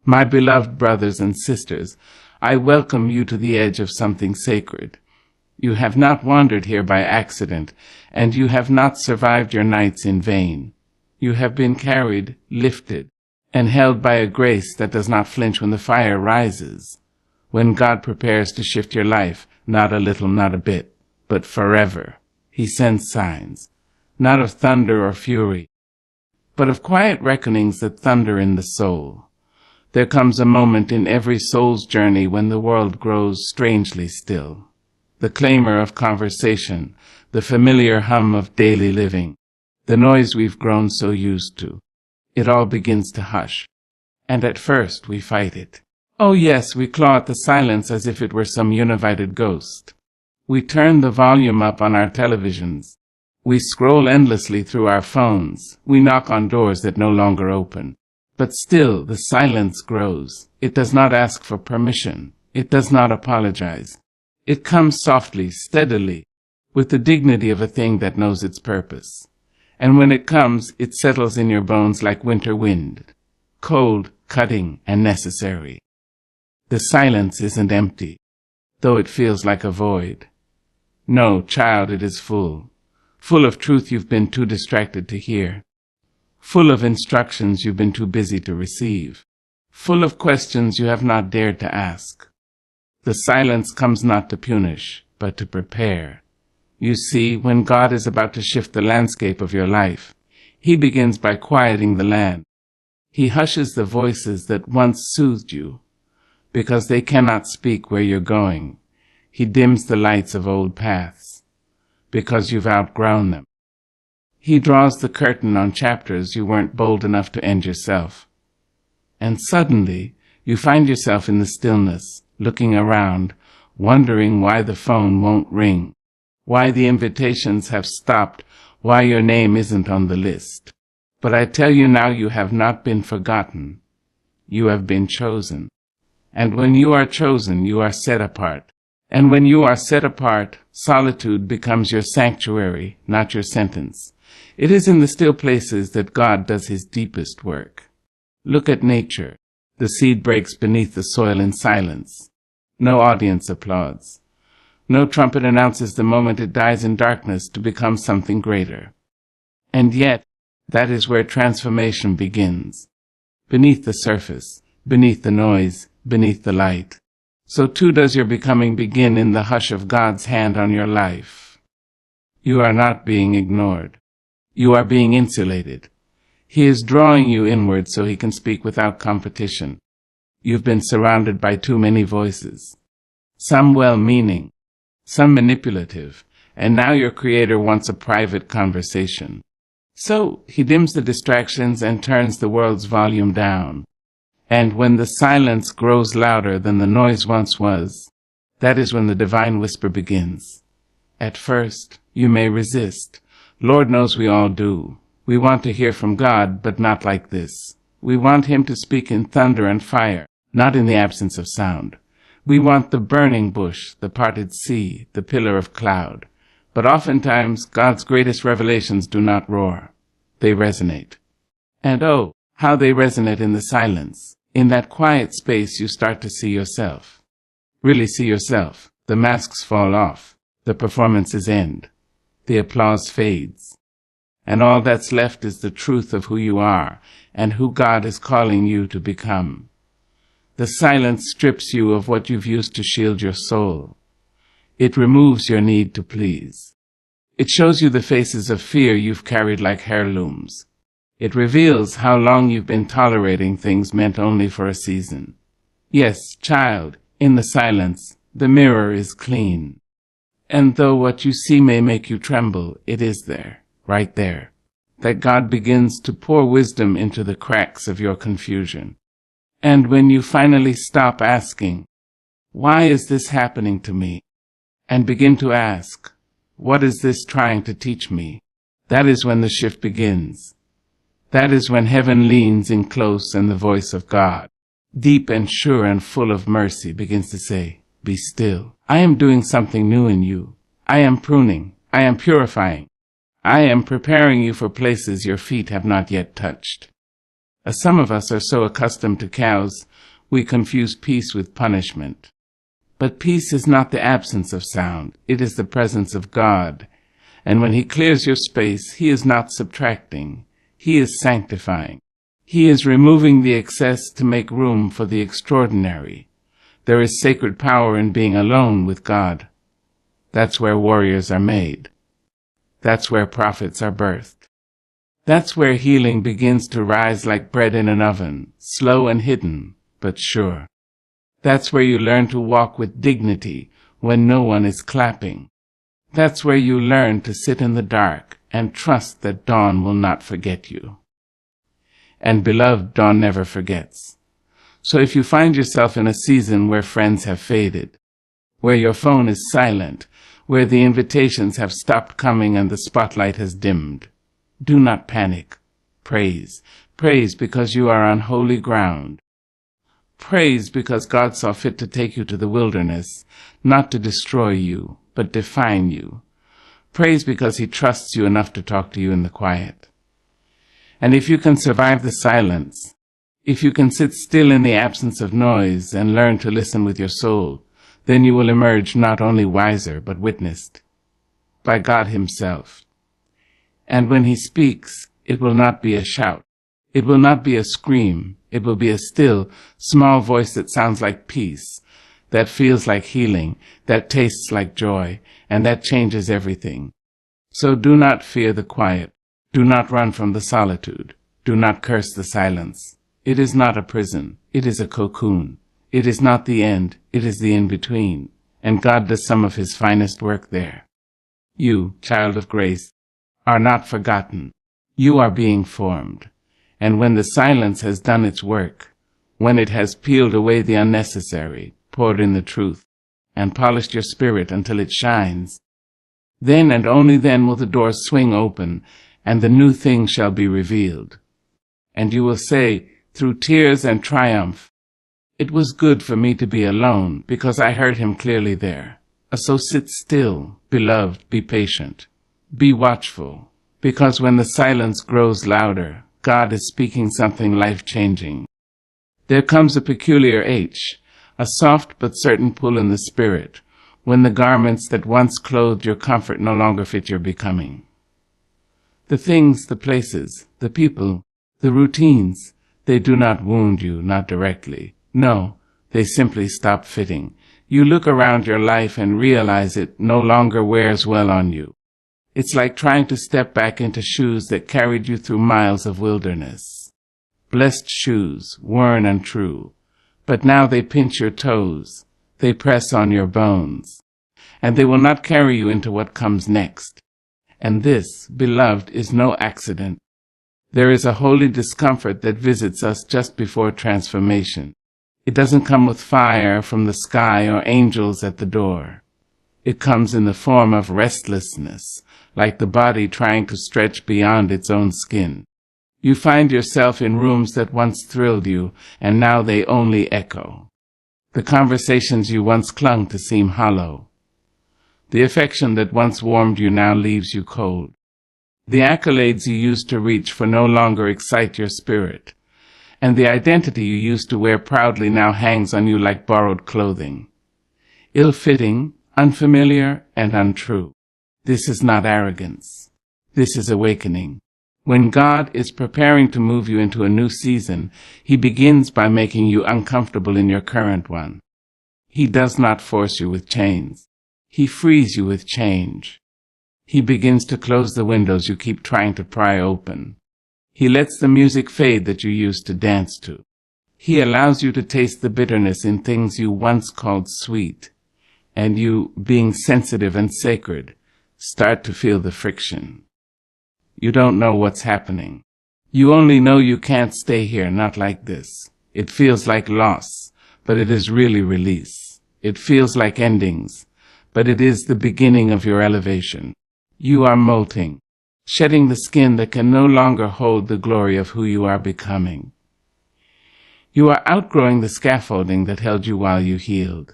My beloved brothers and sisters, I welcome you to the edge of something sacred. You have not wandered here by accident, and you have not survived your nights in vain. You have been carried, lifted, and held by a grace that does not flinch when the fire rises. When God prepares to shift your life, not a little, not a bit, but forever, He sends signs, not of thunder or fury, but of quiet reckonings that thunder in the soul. There comes a moment in every soul's journey when the world grows strangely still. The clamor of conversation, the familiar hum of daily living, the noise we've grown so used to. It all begins to hush, and at first we fight it. Oh yes, we claw at the silence as if it were some unified ghost. We turn the volume up on our televisions. We scroll endlessly through our phones. We knock on doors that no longer open. But still the silence grows. It does not ask for permission. It does not apologize. It comes softly, steadily, with the dignity of a thing that knows its purpose. And when it comes, it settles in your bones like winter wind, cold, cutting, and necessary. The silence isn't empty, though it feels like a void. No, child, it is full of truth you've been too distracted to hear, full of instructions you've been too busy to receive, full of questions you have not dared to ask. The silence comes not to punish, but to prepare. You see, when God is about to shift the landscape of your life, He begins by quieting the land. He hushes the voices that once soothed you, because they cannot speak where you're going. He dims the lights of old paths, because you've outgrown them. He draws the curtain on chapters you weren't bold enough to end yourself. And suddenly, you find yourself in the stillness, looking around, wondering why the phone won't ring, why the invitations have stopped, why your name isn't on the list. But I tell you now, you have not been forgotten. You have been chosen. And when you are chosen, you are set apart. And when you are set apart, solitude becomes your sanctuary, not your sentence. It is in the still places that God does His deepest work. Look at nature. The seed breaks beneath the soil in silence. No audience applauds. No trumpet announces the moment it dies in darkness to become something greater. And yet, that is where transformation begins. Beneath the surface, beneath the noise, beneath the light. So too does your becoming begin in the hush of God's hand on your life. You are not being ignored. You are being insulated. He is drawing you inward so He can speak without competition. You've been surrounded by too many voices, some well-meaning, some manipulative, and now your Creator wants a private conversation. So He dims the distractions and turns the world's volume down. And when the silence grows louder than the noise once was, that is when the divine whisper begins. At first, you may resist. Lord knows we all do. We want to hear from God, but not like this. We want Him to speak in thunder and fire, not in the absence of sound. We want the burning bush, the parted sea, the pillar of cloud. But oftentimes, God's greatest revelations do not roar. They resonate. And oh, how they resonate in the silence. In that quiet space, you start to see yourself. Really see yourself. The masks fall off. The performances end. The applause fades. And all that's left is the truth of who you are and who God is calling you to become. The silence strips you of what you've used to shield your soul. It removes your need to please. It shows you the faces of fear you've carried like heirlooms. It reveals how long you've been tolerating things meant only for a season. Yes, child, in the silence, the mirror is clean. And though what you see may make you tremble, it is there, right there, that God begins to pour wisdom into the cracks of your confusion. And when you finally stop asking, why is this happening to me? And begin to ask, what is this trying to teach me? That is when the shift begins. That is when heaven leans in close and the voice of God, deep and sure and full of mercy, begins to say, be still. I am doing something new in you. I am pruning. I am purifying. I am preparing you for places your feet have not yet touched. Some of us are so accustomed to cows, we confuse peace with punishment. But peace is not the absence of sound, it is the presence of God. And when He clears your space, He is not subtracting, He is sanctifying. He is removing the excess to make room for the extraordinary. There is sacred power in being alone with God. That's where warriors are made. That's where prophets are birthed. That's where healing begins to rise like bread in an oven, slow and hidden, but sure. That's where you learn to walk with dignity when no one is clapping. That's where you learn to sit in the dark and trust that dawn will not forget you. And beloved, dawn never forgets. So if you find yourself in a season where friends have faded, where your phone is silent, where the invitations have stopped coming and the spotlight has dimmed, do not panic. Praise. Praise because you are on holy ground. Praise because God saw fit to take you to the wilderness, not to destroy you, but define you. Praise because He trusts you enough to talk to you in the quiet. And if you can survive the silence, if you can sit still in the absence of noise and learn to listen with your soul, then you will emerge not only wiser, but witnessed by God Himself. And when He speaks, it will not be a shout. It will not be a scream. It will be a still, small voice that sounds like peace, that feels like healing, that tastes like joy, and that changes everything. So do not fear the quiet. Do not run from the solitude. Do not curse the silence. It is not a prison. It is a cocoon. It is not the end. It is the in-between. And God does some of His finest work there. You, child of grace, are not forgotten. You are being formed. And when the silence has done its work, when it has peeled away the unnecessary, poured in the truth, and polished your spirit until it shines, then and only then will the doors swing open, and the new thing shall be revealed. And you will say, through tears and triumph, "It was good for me to be alone, because I heard Him clearly there." So sit still, beloved, be patient. Be watchful, because when the silence grows louder, God is speaking something life-changing. There comes a peculiar H, a soft but certain pull in the spirit, when the garments that once clothed your comfort no longer fit your becoming. The things, the places, the people, the routines, they do not wound you, not directly. No, they simply stop fitting. You look around your life and realize it no longer wears well on you. It's like trying to step back into shoes that carried you through miles of wilderness. Blessed shoes, worn and true, but now they pinch your toes, they press on your bones, and they will not carry you into what comes next. And this, beloved, is no accident. There is a holy discomfort that visits us just before transformation. It doesn't come with fire from the sky or angels at the door. It comes in the form of restlessness, like the body trying to stretch beyond its own skin. You find yourself in rooms that once thrilled you, and now they only echo. The conversations you once clung to seem hollow. The affection that once warmed you now leaves you cold. The accolades you used to reach for no longer excite your spirit, and the identity you used to wear proudly now hangs on you like borrowed clothing. Ill-fitting, unfamiliar, and untrue. This is not arrogance. This is awakening. When God is preparing to move you into a new season, He begins by making you uncomfortable in your current one. He does not force you with chains. He frees you with change. He begins to close the windows you keep trying to pry open. He lets the music fade that you used to dance to. He allows you to taste the bitterness in things you once called sweet, and you, being sensitive and sacred, start to feel the friction. You don't know what's happening. You only know you can't stay here, not like this. It feels like loss, but it is really release. It feels like endings, but it is the beginning of your elevation. You are molting, shedding the skin that can no longer hold the glory of who you are becoming. You are outgrowing the scaffolding that held you while you healed.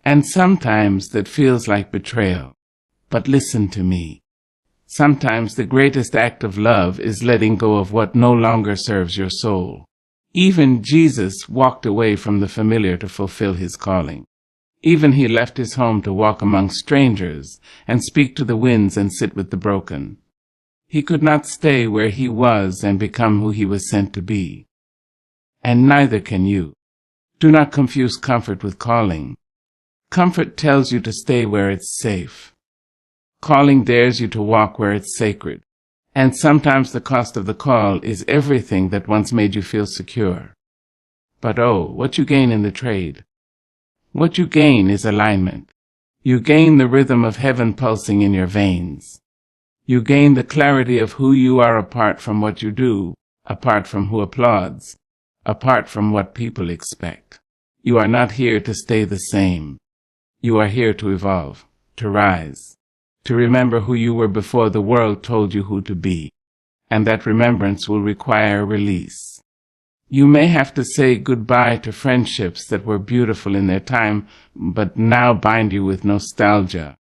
And sometimes that feels like betrayal. But listen to me. Sometimes the greatest act of love is letting go of what no longer serves your soul. Even Jesus walked away from the familiar to fulfill his calling. Even he left his home to walk among strangers and speak to the winds and sit with the broken. He could not stay where he was and become who he was sent to be. And neither can you. Do not confuse comfort with calling. Comfort tells you to stay where it's safe. Calling dares you to walk where it's sacred. And sometimes the cost of the call is everything that once made you feel secure. But oh, what you gain in the trade. What you gain is alignment. You gain the rhythm of heaven pulsing in your veins. You gain the clarity of who you are apart from what you do, apart from who applauds, apart from what people expect. You are not here to stay the same. You are here to evolve, to rise, to remember who you were before the world told you who to be. And that remembrance will require release. You may have to say goodbye to friendships that were beautiful in their time, but now bind you with nostalgia.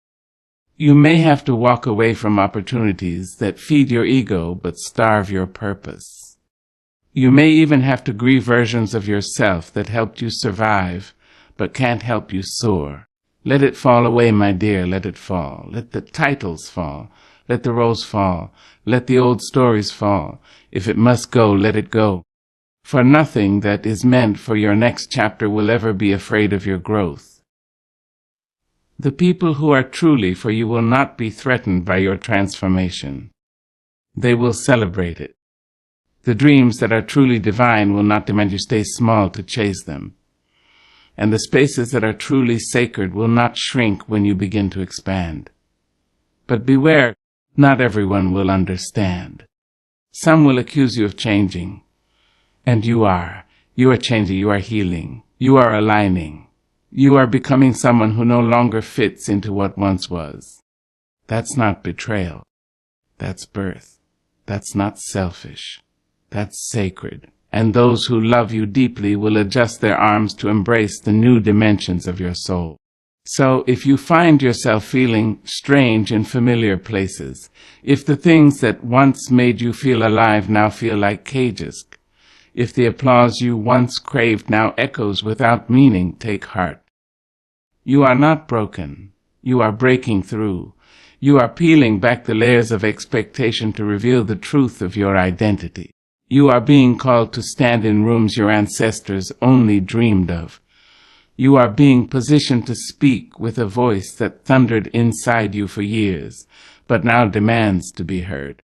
You may have to walk away from opportunities that feed your ego but starve your purpose. You may even have to grieve versions of yourself that helped you survive, but can't help you soar. Let it fall away, my dear, let it fall. Let the titles fall. Let the roles fall. Let the old stories fall. If it must go, let it go. For nothing that is meant for your next chapter will ever be afraid of your growth. The people who are truly for you will not be threatened by your transformation. They will celebrate it. The dreams that are truly divine will not demand you stay small to chase them. And the spaces that are truly sacred will not shrink when you begin to expand. But beware, not everyone will understand. Some will accuse you of changing. And you are. You are changing. You are healing. You are aligning. You are becoming someone who no longer fits into what once was. That's not betrayal. That's birth. That's not selfish. That's sacred. And those who love you deeply will adjust their arms to embrace the new dimensions of your soul. So if you find yourself feeling strange in familiar places, if the things that once made you feel alive now feel like cages, if the applause you once craved now echoes without meaning, take heart. You are not broken. You are breaking through. You are peeling back the layers of expectation to reveal the truth of your identity. You are being called to stand in rooms your ancestors only dreamed of. You are being positioned to speak with a voice that thundered inside you for years, but now demands to be heard.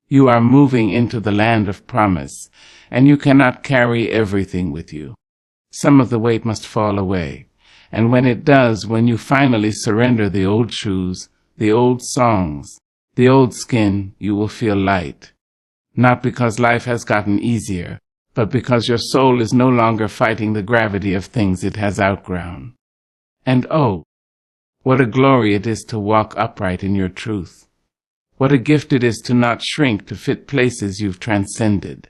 You are moving into the land of promise, and you cannot carry everything with you. Some of the weight must fall away, and when it does, when you finally surrender the old shoes, the old songs, the old skin, you will feel light. Not because life has gotten easier, but because your soul is no longer fighting the gravity of things it has outgrown. And oh, what a glory it is to walk upright in your truth. What a gift it is to not shrink to fit places you've transcended.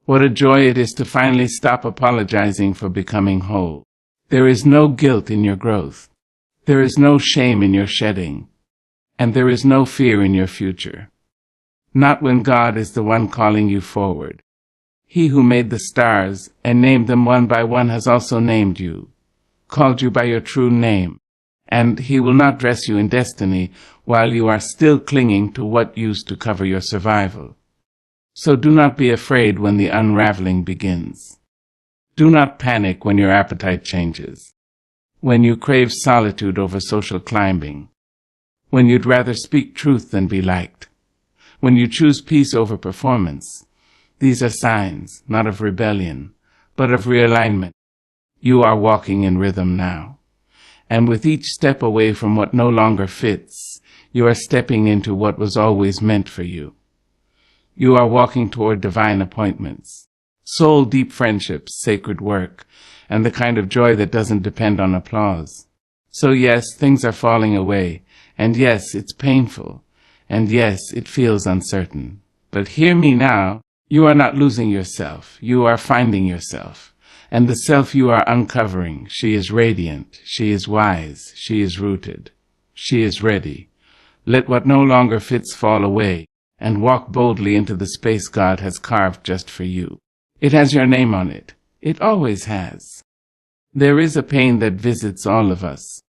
What a joy it is to finally stop apologizing for becoming whole. There is no guilt in your growth. There is no shame in your shedding. And there is no fear in your future. Not when God is the one calling you forward. He who made the stars and named them one by one has also named you, called you by your true name, and he will not dress you in destiny while you are still clinging to what used to cover your survival. So do not be afraid when the unraveling begins. Do not panic when your appetite changes, when you crave solitude over social climbing, when you'd rather speak truth than be liked, when you choose peace over performance. These are signs, not of rebellion, but of realignment. You are walking in rhythm now. And with each step away from what no longer fits, you are stepping into what was always meant for you. You are walking toward divine appointments, soul-deep friendships, sacred work, and the kind of joy that doesn't depend on applause. So yes, things are falling away, and yes, it's painful, and yes, it feels uncertain. But hear me now. You are not losing yourself. You are finding yourself. And the self you are uncovering, she is radiant. She is wise. She is rooted. She is ready. Let what no longer fits fall away, and walk boldly into the space God has carved just for you. It has your name on it. It always has. There is a pain that visits all of us.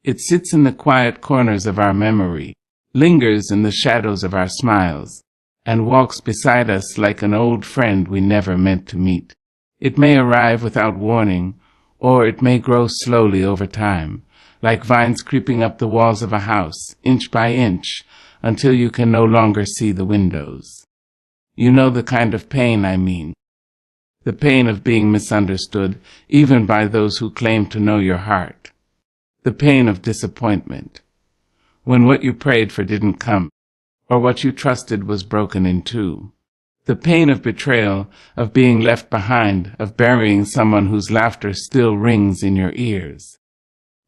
It sits in the quiet corners of our memory, lingers in the shadows of our smiles, and walks beside us like an old friend we never meant to meet. It may arrive without warning, or it may grow slowly over time, like vines creeping up the walls of a house, inch by inch, until you can no longer see the windows. You know the kind of pain I mean. The pain of being misunderstood, even by those who claim to know your heart. The pain of disappointment, when what you prayed for didn't come, or what you trusted was broken in two. The pain of betrayal, of being left behind, of burying someone whose laughter still rings in your ears.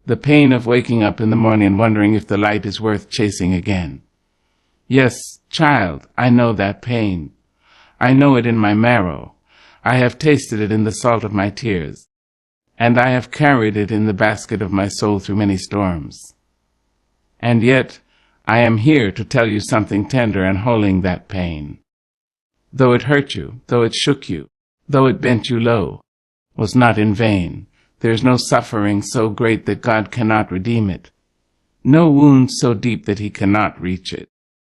The pain of waking up in the morning wondering if the light is worth chasing again. Yes, child, I know that pain. I know it in my marrow. I have tasted it in the salt of my tears, and I have carried it in the basket of my soul through many storms. And yet, I am here to tell you something tender and holding that pain. Though it hurt you, though it shook you, though it bent you low, was not in vain. There is no suffering so great that God cannot redeem it. No wound so deep that he cannot reach it.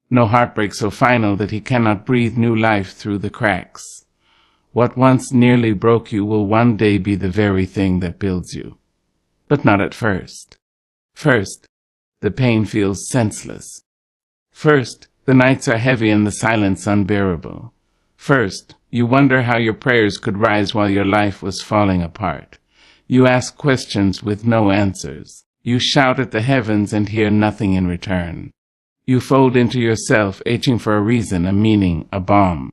No heartbreak so final that he cannot breathe new life through the cracks. What once nearly broke you will one day be the very thing that builds you. But not at first. First, the pain feels senseless. First, the nights are heavy and the silence unbearable. First, you wonder how your prayers could rise while your life was falling apart. You ask questions with no answers. You shout at the heavens and hear nothing in return. You fold into yourself, aching for a reason, a meaning, a balm.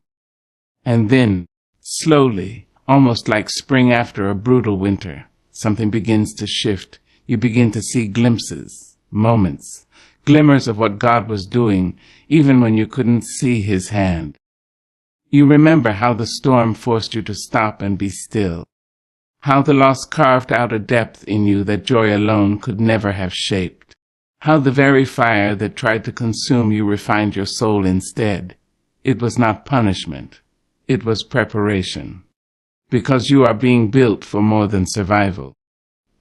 And then, slowly, almost like spring after a brutal winter, something begins to shift. You begin to see glimpses, moments, glimmers of what God was doing, even when you couldn't see his hand. You remember how the storm forced you to stop and be still, how the loss carved out a depth in you that joy alone could never have shaped, how the very fire that tried to consume you refined your soul instead. It was not punishment. It was preparation. Because you are being built for more than survival.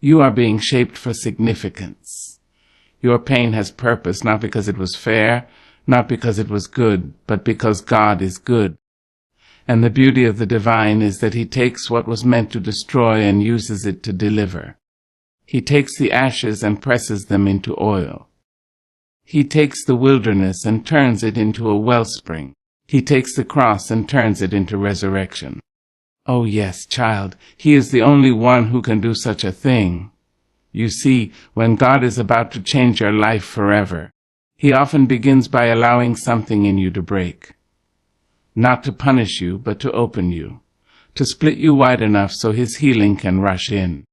You are being shaped for significance. Your pain has purpose, not because it was fair, not because it was good, but because God is good. And the beauty of the divine is that he takes what was meant to destroy and uses it to deliver. He takes the ashes and presses them into oil. He takes the wilderness and turns it into a wellspring. He takes the cross and turns it into resurrection. Oh yes, child, he is the only one who can do such a thing. You see, when God is about to change your life forever, he often begins by allowing something in you to break. Not to punish you, but to open you, to split you wide enough so his healing can rush in.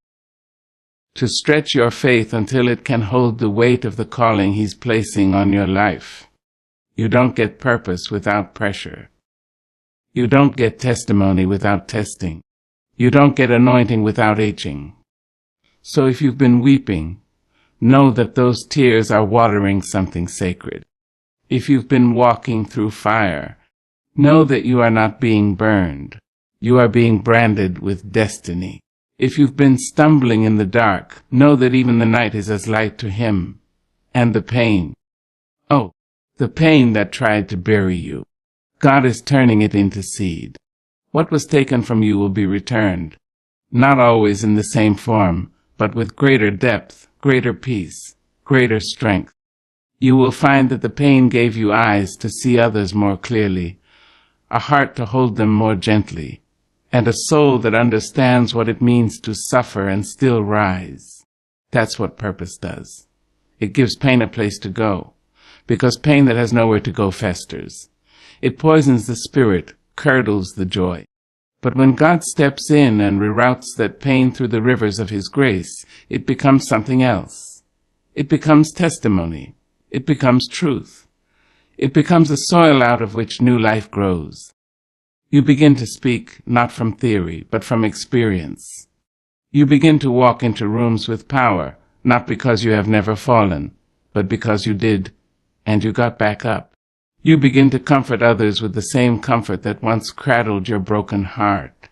To stretch your faith until it can hold the weight of the calling he's placing on your life. You don't get purpose without pressure. You don't get testimony without testing. You don't get anointing without aching. So if you've been weeping, know that those tears are watering something sacred. If you've been walking through fire, know that you are not being burned. You are being branded with destiny. If you've been stumbling in the dark, know that even the night is as light to him. And the pain. Oh, the pain that tried to bury you. God is turning it into seed. What was taken from you will be returned. Not always in the same form, but with greater depth, greater peace, greater strength. You will find that the pain gave you eyes to see others more clearly, a heart to hold them more gently, and a soul that understands what it means to suffer and still rise. That's what purpose does. It gives pain a place to go, because pain that has nowhere to go festers. It poisons the spirit, curdles the joy. But when God steps in and reroutes that pain through the rivers of his grace, it becomes something else. It becomes testimony. It becomes truth. It becomes a soil out of which new life grows. You begin to speak not from theory, but from experience. You begin to walk into rooms with power, not because you have never fallen, but because you did and you got back up. You begin to comfort others with the same comfort that once cradled your broken heart.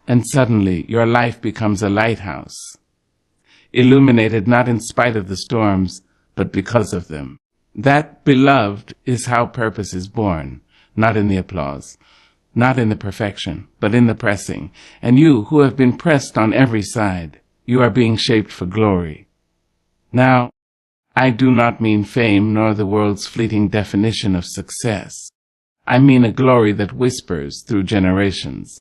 And suddenly your life becomes a lighthouse, illuminated not in spite of the storms, but because of them. That, beloved, is how purpose is born, not in the applause, not in the perfection, but in the pressing. And you, who have been pressed on every side, you are being shaped for glory. Now, I do not mean fame nor the world's fleeting definition of success. I mean a glory that whispers through generations.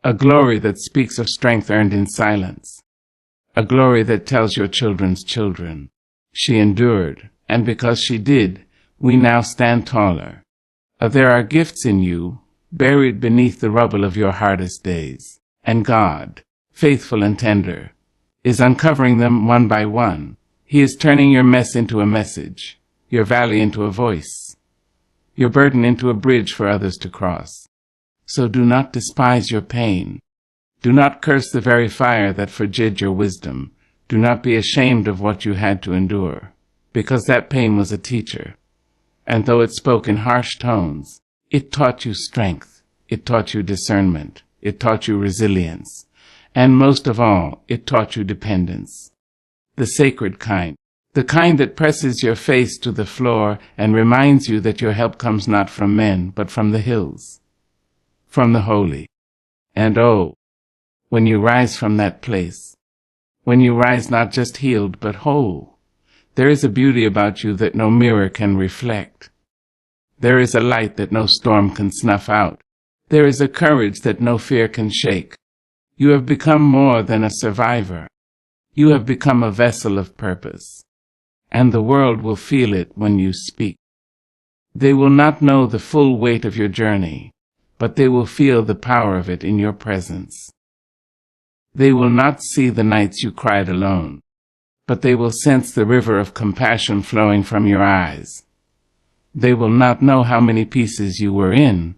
A glory that speaks of strength earned in silence. A glory that tells your children's children, she endured, and because she did, we now stand taller. There are gifts in you, buried beneath the rubble of your hardest days, and God, faithful and tender, is uncovering them one by one. He is turning your mess into a message, your valley into a voice, your burden into a bridge for others to cross. So do not despise your pain. Do not curse the very fire that forged your wisdom. Do not be ashamed of what you had to endure, because that pain was a teacher. And though it spoke in harsh tones, it taught you strength. It taught you discernment. It taught you resilience. And most of all, it taught you dependence. The sacred kind. The kind that presses your face to the floor and reminds you that your help comes not from men, but from the hills, from the holy. And oh, when you rise from that place, when you rise not just healed, but whole, there is a beauty about you that no mirror can reflect. There is a light that no storm can snuff out. There is a courage that no fear can shake. You have become more than a survivor. You have become a vessel of purpose, and the world will feel it when you speak. They will not know the full weight of your journey, but they will feel the power of it in your presence. They will not see the nights you cried alone, but they will sense the river of compassion flowing from your eyes. They will not know how many pieces you were in,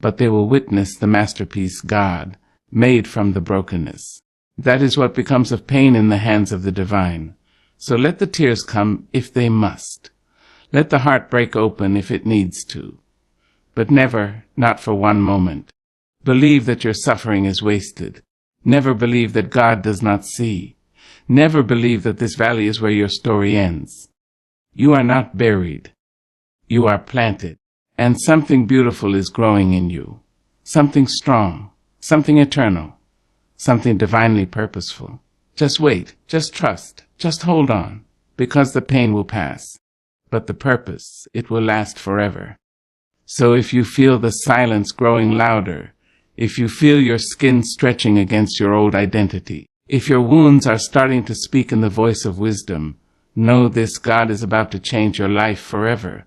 but they will witness the masterpiece God made from the brokenness. That is what becomes of pain in the hands of the divine. So let the tears come if they must. Let the heart break open if it needs to. But never, not for one moment, believe that your suffering is wasted. Never believe that God does not see. Never believe that this valley is where your story ends. You are not buried. You are planted, and something beautiful is growing in you. Something strong, something eternal, something divinely purposeful. Just wait, just trust, just hold on, because the pain will pass. But the purpose, it will last forever. So if you feel the silence growing louder, if you feel your skin stretching against your old identity, if your wounds are starting to speak in the voice of wisdom, know this: God is about to change your life forever.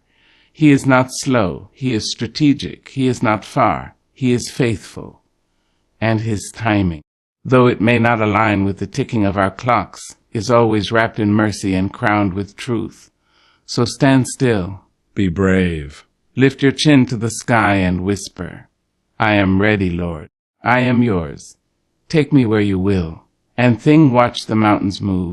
He is not slow, He is strategic, He is not far, He is faithful. And His timing, though it may not align with the ticking of our clocks, is always wrapped in mercy and crowned with truth. So stand still. Be brave. Lift your chin to the sky and whisper, I am ready, Lord. I am yours. Take me where you will. And watch the mountains move.